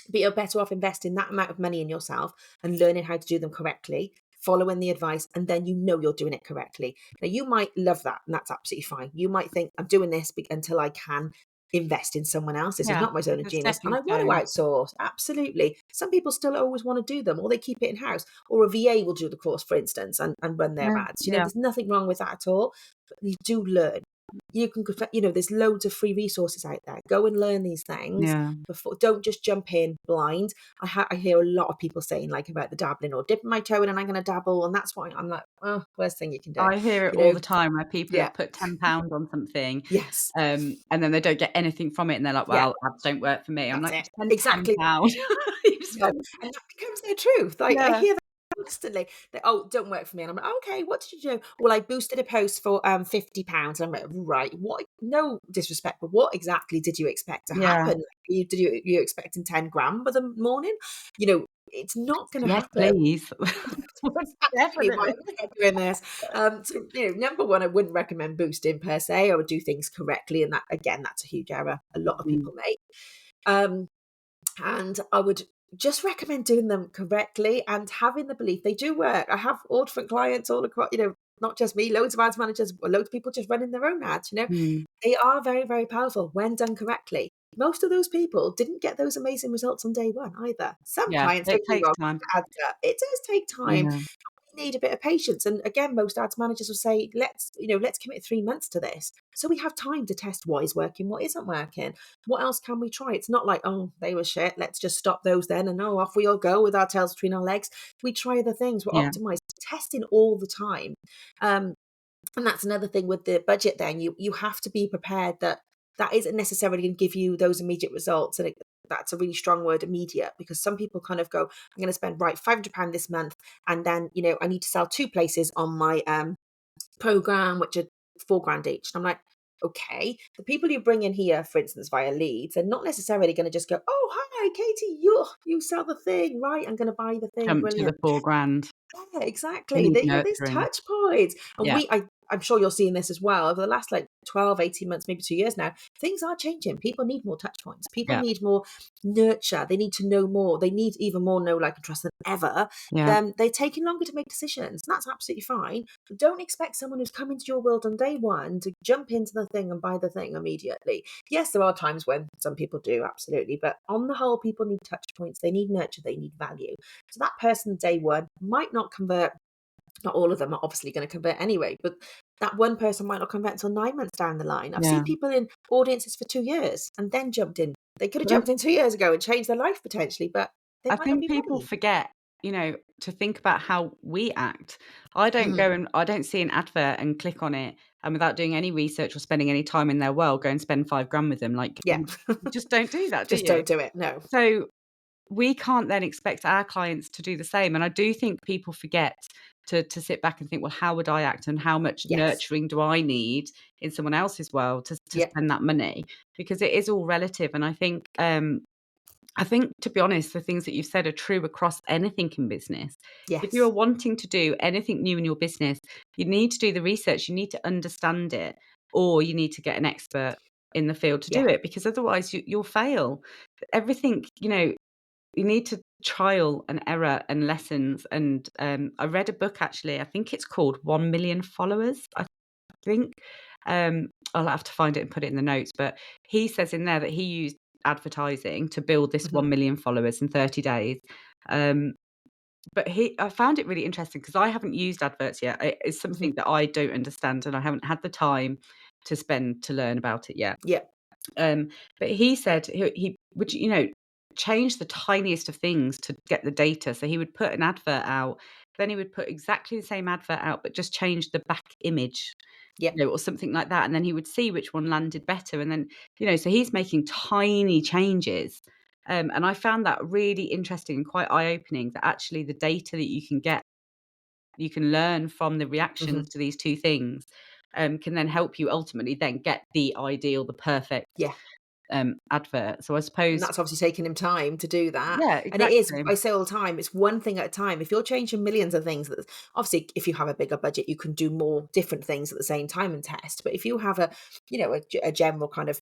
But you're better off investing that amount of money in yourself and learning how to do them correctly following the advice, and then you're doing it correctly. Now, you might love that, and that's absolutely fine. You might think, I'm doing this until I can invest in someone else. This is Yeah. not my zone of A genius, and stepping I want to stone. outsource. Absolutely. Some people still always want to do them, or they keep it in house, or a VA will do the course, for instance, and run their Yeah. ads. Yeah. There's nothing wrong with that at all. But you do learn. You can, there's loads of free resources out there. Go and learn these things Yeah. before. Don't just jump in blind. I hear a lot of people saying like about the dabbling or dipping my toe in and I'm going to dabble, and that's why I'm like, oh, worst thing you can do. I hear it You all know, the time where people yeah, have put £10 on something, yes, and then they don't get anything from it, and they're like, yeah, "Well, ads don't work for me." I'm that's like, it, "You spent exactly. £10. You No, spent." and that becomes their truth. Like, I Yeah. hear that constantly. They, oh, don't work for me. And I'm like, okay, what did you do? Well, I boosted a post for £50. And I'm like, right, what? No disrespect, but what exactly did you expect to Yeah. happen? You expecting 10 grand for the morning? It's not going to Yes, happen. please. Absolutely, why Definitely. am I doing this? So, number one, I wouldn't recommend boosting per se. I would do things correctly, and that again, that's a huge error a lot of Mm. people make. Um, and I would just recommend doing them correctly and having the belief they do work. I have all different clients all across, not just me, loads of ads managers, loads of people just running their own ads. Mm. They are very, very powerful when done correctly. Most of those people didn't get those amazing results on day one either. Some Yeah, clients, it don't get me takes wrong, time. adds up. It does take time. Yeah. We need a bit of patience. And again, most ads managers will say, let's commit 3 months to this. So we have time to test what is working, what isn't working. What else can we try? It's not like, oh, they were shit. Let's just stop those then. And off we all go with our tails between our legs. We try other things. We're Yeah. optimized, testing all the time. Um, and that's another thing with the budget then. You have to be prepared that isn't necessarily going to give you those immediate results. And that's a really strong word, immediate, because some people kind of go, I'm going to spend £500 this month, and then I need to sell 2 places on my program, which are 4 grand each. And I'm like, okay, the people you bring in here, for instance, via leads, are not necessarily going to just go, oh, hi, Katie, you sell the thing, right? I'm going to buy the thing, Jump to brilliant. the 4 grand. Yeah, They exactly. need There's nurturing. touch points. And Yeah. I'm sure you're seeing this as well. Over the last like 12, 18 months, maybe 2 years now, things are changing. People need more touch points. People Yeah. need more nurture. They need to know more. They need even more know, like, and trust than ever. Yeah. They're taking longer to make decisions. And that's absolutely fine. But don't expect someone who's come into your world on day one to jump into the thing and buy the thing immediately. Yes, there are times when some people do, absolutely. But on the whole, people need touch points. They need nurture. They need value. So that person day one might not convert. Not all of them are obviously going to convert anyway, but that one person might not convert until 9 months down the line. I've Yeah. seen people in audiences for 2 years and then jumped in. They could have But jumped in 2 years ago and changed their life potentially, but they I might not think be people ready. forget, to think about how we act. I don't see an advert and click on it, and without doing any research or spending any time in their world, go and spend 5 grand with them. Like, Yeah. you just don't do that, do Just you? don't do it. No. So we can't then expect our clients to do the same. And I do think people forget to sit back and think, well, how would I act and how much Yes. nurturing do I need in someone else's world to Yeah. spend that money? Because it is all relative. And I think, to be honest, the things that you've said are true across anything in business. If you're Yes. wanting to do anything new in your business, you need to do the research, you need to understand it, or you need to get an expert in the field to do Yeah. it, because otherwise you'll fail. Everything, you need to trial and error and lessons. And I read a book, actually, I think it's called 1 Million Followers, I think. I'll have to find it and put it in the notes, but he says in there that he used advertising to build this Hmm. 1 million followers in 30 days. But I found it really interesting because I haven't used adverts yet. It's Hmm. something that I don't understand, and I haven't had the time to spend to learn about it yet. Yeah. Um, but he said he would, change the tiniest of things to get the data. So he would put an advert out, then he would put exactly the same advert out, but just change the back image, Yeah. or something like that. And then he would see which one landed better. And then, so he's making tiny changes. And I found that really interesting and quite eye-opening, that actually the data that you can learn from the Hmm. reactions to these two things, can then help you ultimately then get the ideal, the perfect Yeah. advert. So I And suppose, that's obviously taking him time to do that. yeah, And it is, exactly. I say all the time, it's one thing at a time. If you're changing millions of things, obviously, if you have a bigger budget, you can do more different things at the same time and test. But if you have a general kind of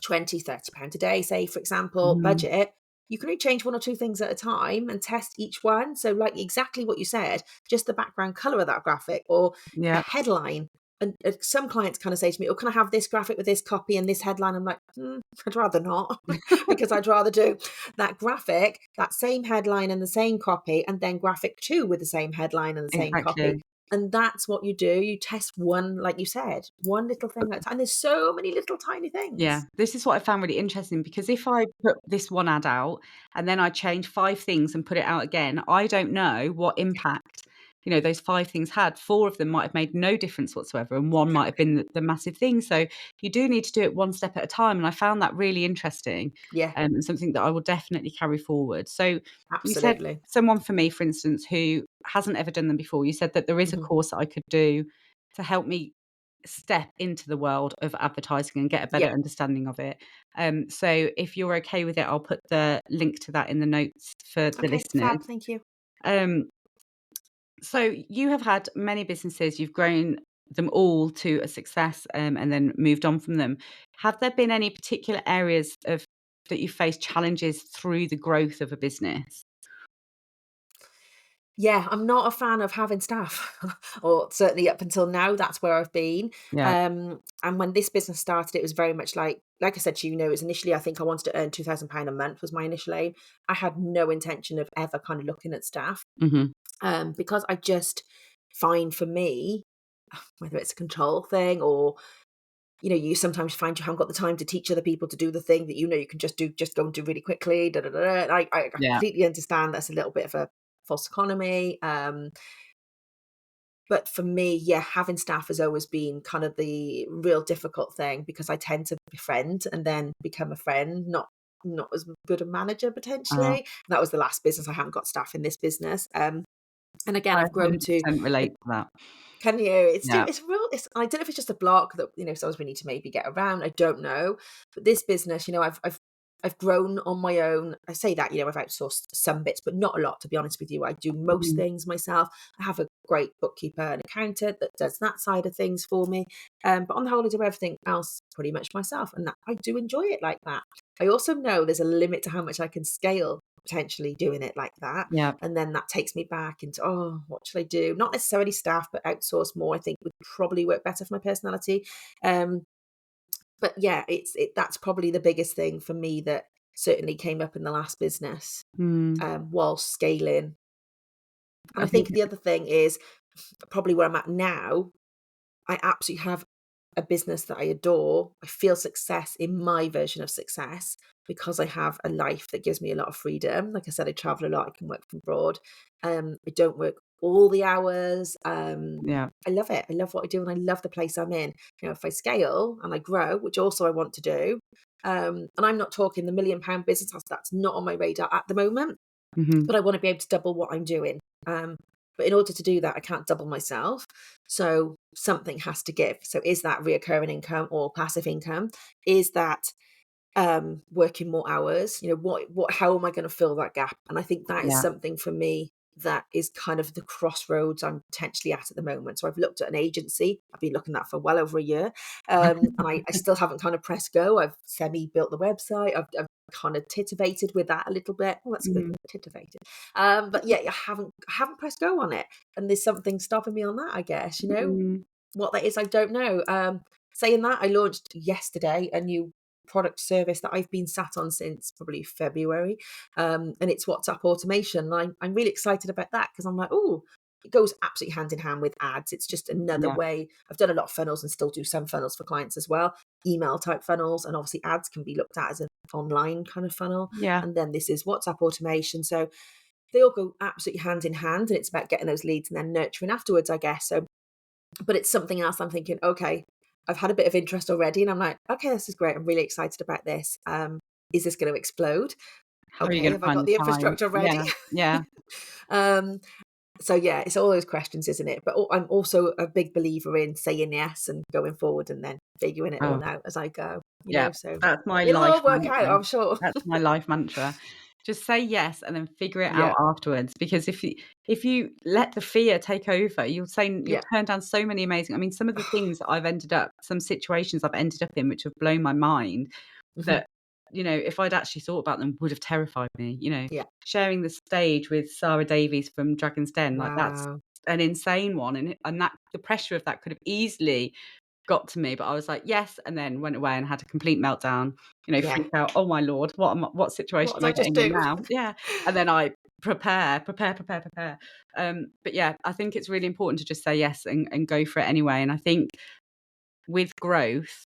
20, £30 a day, say, for example, Mhm. budget, you can only change one or two things at a time and test each one. So, like exactly what you said, just the background color of that graphic or a Yeah, headline. And some clients kind of say to me, "Oh, can I have this graphic with this copy and this headline?" I'm like, I'd rather not, because I'd rather do that graphic, that same headline and the same copy, and then graphic two with the same headline and the same copy. exactly. And that's what you do. You test one, like you said, one little thing at a time. There's so many little tiny Yeah, things. this is what I found really interesting, because if I put this one ad out and then I change 5 things and put it out again, I don't know what impact, those 5 things had. 4 of them might have made no difference whatsoever, and 1 might have been the massive thing. So you do need to do it one step at a time, and I found that really interesting, Yeah, and something that I will definitely carry forward. So you said absolutely. someone for me, for instance, who hasn't ever done them before, you said that there is a Mhm. course that I could do to help me step into the world of advertising and get a better Yeah. understanding of it. So if you're okay with it, I'll put the link to that in the notes for the Okay, listeners. fab. Thank you. Um, so you have had many businesses, you've grown them all to a success, and then moved on from them. Have there been any particular areas of that you faced challenges through the growth of a business? Yeah, I'm not a fan of having staff, or certainly up until now, that's where I've been. Yeah. And when this business started, it was very much like I said to you, it was initially, I think I wanted to earn £2,000 a month was my initial aim. I had no intention of ever kind of looking at staff, Mhm. because I just find for me, whether it's a control thing or you sometimes find you haven't got the time to teach other people to do the thing that you can just go and do really quickly. Da, da, da, da. I Yeah. completely understand that's a little bit of a false economy. But for me, yeah, having staff has always been kind of the real difficult thing, because I tend to befriend and then become a friend, not as good a manager Uh, potentially. That was the last business. I haven't got staff in this business. And again, I I've grown to 100% relate to that. can you? Yeah. It's real. It's I don't know if it's just a block that sometimes we need to maybe get around. I don't know, but this business, I've grown on my own. I say that I've outsourced some bits, but not a lot, to be honest with you. I do most Mhm. things myself. I have a great bookkeeper and accountant that does that side of things for me. But on the whole, I do everything else pretty much myself, and that I do enjoy it like that. I also know there's a limit to how much I can scale potentially doing it like that. Yeah. And then that takes me back into, oh, what should I do? Not necessarily staff, but outsource more, I think would probably work better for my personality. Um, but yeah, that's probably the biggest thing for me that certainly came up in the last business, Mm. while scaling. And I I think think the other thing is probably where I'm at now. I absolutely have a business that I adore. I feel success in my version of success because I have a life that gives me a lot of freedom. Like I said, I travel a lot. I can work from abroad. I don't work all the hours. yeah. I love it. I love what I do, and I love the place I'm in. If I scale and I grow, which also I want to do, and I'm not talking the £1 million business. That's not on my radar at the moment, Mhm. but I want to be able to double what I'm doing. But in order to do that, I can't double myself. So something has to give. So is that reoccurring income or passive income? Is that working more hours? How am I going to fill that gap? And I think that is Yeah. something for me that is kind of the crossroads I'm potentially at the moment. So I've looked at an agency. I've been looking at that for well over a year. And I still haven't kind of pressed go. I've semi-built the website. I've kind of titivated with that a little bit. Oh, that's good. Mhm. Titivated. But yeah, I haven't pressed go on it. And there's something stopping me on that, I guess. Mm. What that is, I don't know. Saying that, I launched yesterday a new product service that I've been sat on since probably February, and it's WhatsApp automation. And I'm really excited about that because I'm like, oh, it goes absolutely hand in hand with ads. It's just another Yeah. way. I've done a lot of funnels and still do some funnels for clients as well, email type funnels, and obviously ads can be looked at as an online kind of funnel. Yeah. And then this is WhatsApp automation. So they all go absolutely hand in hand, and it's about getting those leads and then nurturing afterwards, I guess. So but it's something else I'm thinking, okay, I've had a bit of interest already, and I'm like, okay, this is great. I'm really excited about this. Is this going to explode? How are you Okay, gonna have I find got the the time? infrastructure ready? Yeah. Yeah. um, so yeah, it's all those questions, isn't it? But I'm also a big believer in saying yes and going forward, and then figuring it Oh, all out as I go. yeah. So That's my it'll life all work out, mantra. I'm sure. That's my life mantra. Just say yes and then figure it out Yeah, afterwards, because if you let the fear take over, you'll yeah, turn down so many amazing, I mean, some of the things that I've ended up some situations I've ended up in which have blown my mind, Mhm. that if I'd actually thought about them, would have terrified me. Yeah. Sharing the stage with Sarah Davies from Dragon's Den, like, that's Wow. an insane one, and that the pressure of that could have easily got to me, but I was like, "Yes," and then went away and had a complete meltdown, Yeah. freak out, "Oh my lord, what situation What am did I I just getting in do? now?" Yeah, and then I prepare, prepare, prepare, prepare. But yeah, I think it's really important to just say yes and go for it anyway, and I think with growth,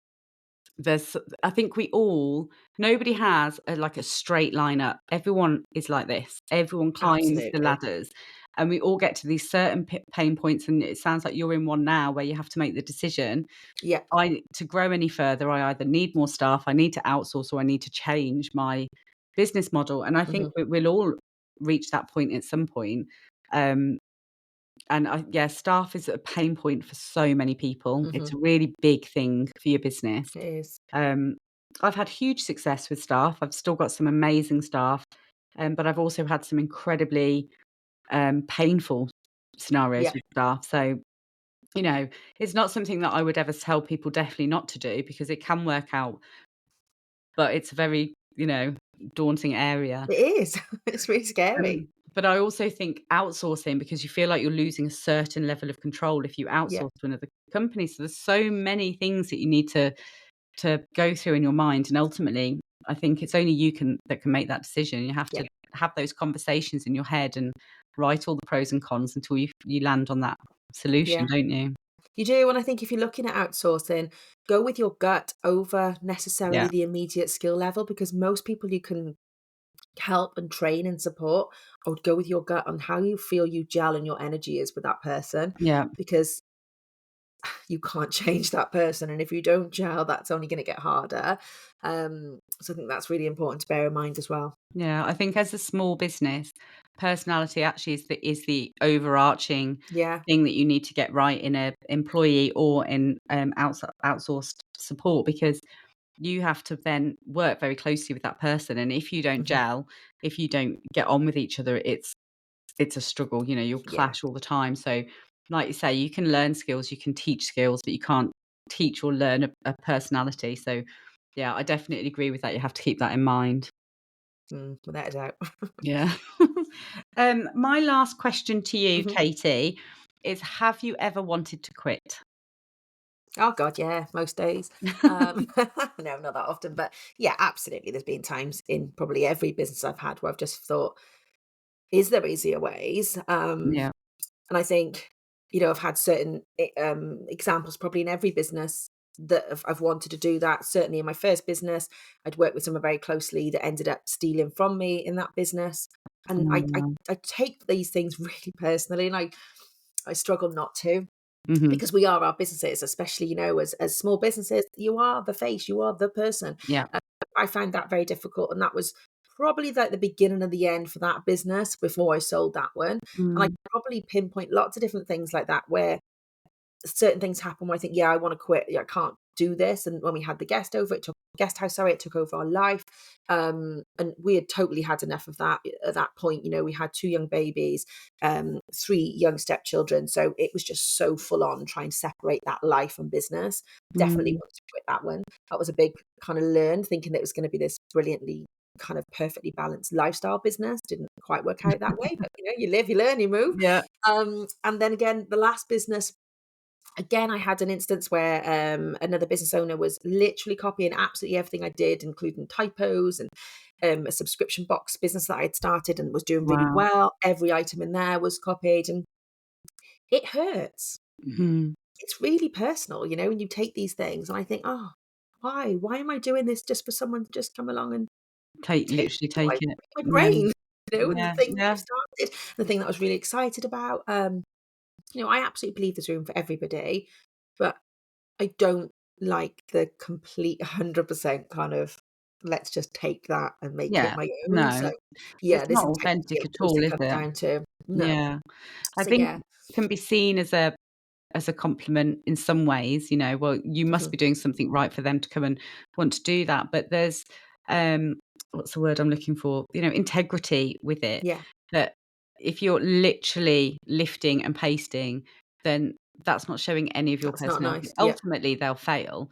there's I think we all nobody has like a straight line up. Everyone is like this. Everyone climbs the Absolutely. ladders, and we all get to these certain pain points, and it sounds like you're in one now where you have to make the decision. Yeah. To grow any further, I either need more staff, I need to outsource, or I need to change my business model, and I think Mhm. we'll all reach that point at some point. Um, and yeah, staff is a pain point for so many people. It's Mhm. a really big thing for your business. It is. Um, I've had huge success with staff. I've still got some amazing staff, but I've also had some incredibly painful scenarios Yeah. with staff. So, it's not something that I would ever tell people definitely not to do, because it can work out, but it's a very, daunting area. It is. It's really scary. But I also think outsourcing, because you feel like you're losing a certain level of control if you Yeah. outsource to another company. So there's so many things that you need to go through in your mind, and ultimately, I think it's only that can make that decision. You have Yeah. to have those conversations in your head and write all the pros and cons until you land on that solution, Yeah. don't you? You do, and I think if you're looking at outsourcing, go with your gut over Yeah, necessarily the immediate skill level, because most people you can help and train and support, I would go with your gut on how you feel you gel and your energy is with that person, yeah, because you can't change that person, and if you don't gel, that's only gonna get harder. So I think that's really important to bear in mind as well. yeah. I think as a small business, personality actually is the overarching Yeah. thing that you need to get right in a employee or in outsourced support, because you have to then work very closely with that person, and if you don't Mhm. gel, if you don't get on with each other, it's a struggle. You'll Yeah. clash all the time. So, like you say, you can learn skills, you can teach skills, but you can't teach or learn a personality. So, yeah, I definitely agree with that. You have to keep that in mind. Without a doubt. Yeah. My last question to you, Mhm. Katie, is: have you ever wanted to quit? Oh god, yeah, most days. No, not that often, but yeah, absolutely. There's been times in probably every business I've had where I've just thought, is there easier ways? Yeah. And I think, I've had certain examples probably in every business that I've wanted to do that. Certainly in my first business, I'd worked with someone very closely that ended up stealing from me in that business. And I, I, Oh, I take these things really personally, and I struggle not to, mhm. because we are our businesses, especially, as small businesses, you are the face, you are the person. Yeah. Uh, I found that very difficult, and that was probably like the beginning of the end for that business before I sold that one. And I Mm, can probably pinpoint lots of different things like that where certain things happen where I think, yeah, I want to quit. Yeah, I can't do this. And when we had the guest house, sorry, it took over our life. And we had totally had enough of that at that point. We had two young babies, three young stepchildren. So it was just so full on trying to separate that life and business. Definitely mm. wanted to quit that one. That was a big kind of learn, thinking that it was going to be this brilliantly kind of perfectly balanced lifestyle business. Didn't quite work out that way, but you live, you learn, you move. Yeah. And then again, the last business, again, I had an instance where another business owner was literally copying absolutely everything I did, including typos, and a subscription box business that I had started and was doing really Wow. well. Every item in there was copied, and it hurts. Mhm. It's really personal, when you take these things. And I think, oh, why? Why am I doing this just for someone to just come along and take Literally take it. my Yeah, brain, and the yeah, thing that yeah. I've started, the thing that I was really excited about. I absolutely believe there's room for everybody, but I don't like the complete 100% kind of, "Let's just take that and make it Yeah. my own." So, No, yeah, it's there's not integrity, authentic I at suppose, all, it is comes it? down to. No. Yeah. I So, think yeah. it can be seen as a compliment in some ways, well, you must Mhm. be doing something right for them to come and want to do that, but there's, um, what's the word I'm looking for? Integrity with it, Yeah, that if you're literally lifting and pasting, then that's not showing any of your that's not personality. nice. Yeah. Ultimately, they'll fail,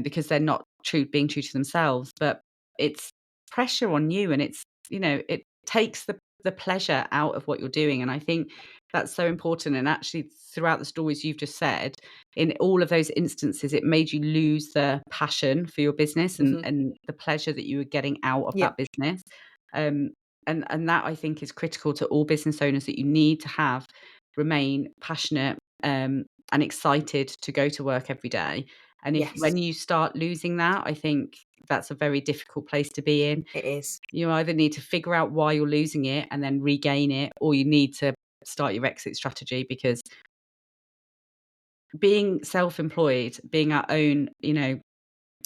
because they're not being true to themselves, but it's pressure on you, and it's, it takes the pleasure out of what you're doing. And I think that's so important. And actually, throughout the stories you've just said, in all of those instances, it made you lose the passion for your business, and Mhm. the pleasure that you were getting out of Yeah. that business. Um, and that, I think, is critical to all business owners, that you need to remain passionate, and excited to go to work every day. And Yes, when you start losing that, I think that's a very difficult place to be in. it is. You either need to figure out why you're losing it and then regain it, or you need to start your exit strategy, because being self-employed, being our own,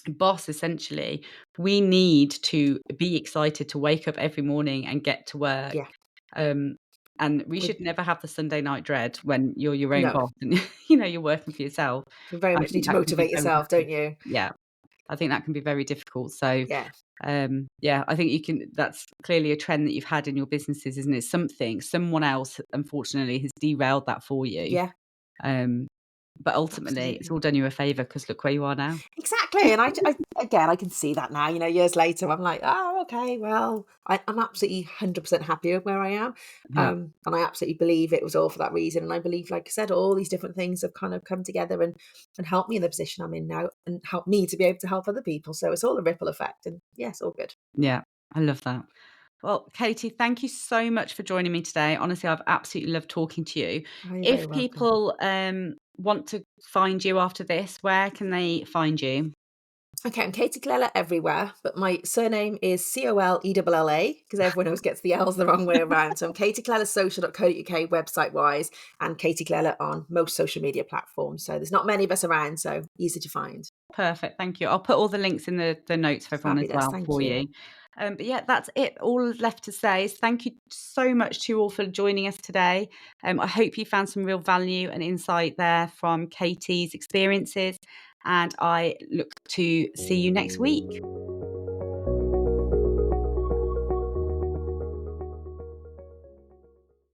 boss, essentially, we need to be excited to wake up every morning and get to work. Yeah. Um, and we With should never have the Sunday night dread when you're your own No, boss and you're working for yourself. you very I much need think to that can be motivate very yourself, difficult. don't you? Yeah, I think that can be very difficult. So, Yeah. yeah, I think that's clearly a trend that you've had in your businesses, isn't it? Someone else, unfortunately, has derailed that for you. Yeah, Um, but ultimately, it's absolutely. all done you a favor, because look where you are now. Exactly, and again, I can see that now, years later, I'm like, "Oh, okay, well, I'm absolutely 100% happy with where I am." Yeah. And I absolutely believe it was all for that reason, and I believe, like I said, all these different things have kind of come together and helped me in the position I'm in now, and helped me to be able to help other people, so it's all a ripple effect, and yes, all good. Yeah, I love that. Well, Katie, thank you so much for joining me today. Honestly, I've absolutely loved talking to you. Oh, you're very If welcome. people want to find you after this, where can they find you? Okay, I'm Katie Colella everywhere, but my surname is Collella because everyone always gets the L's the wrong way around. So I'm katiecolellasocial.co.uk website wise, and Katie Colella on most social media platforms. So there's not many of us around, so easy to find. Perfect. Thank you. I'll put all the links in the notes for everyone as Fabulous. well Thank for you. you. But yeah, that's it. All left to say is thank you so much to you all for joining us today. I hope you found some real value and insight there from Katie's experiences, and I look to see you next week.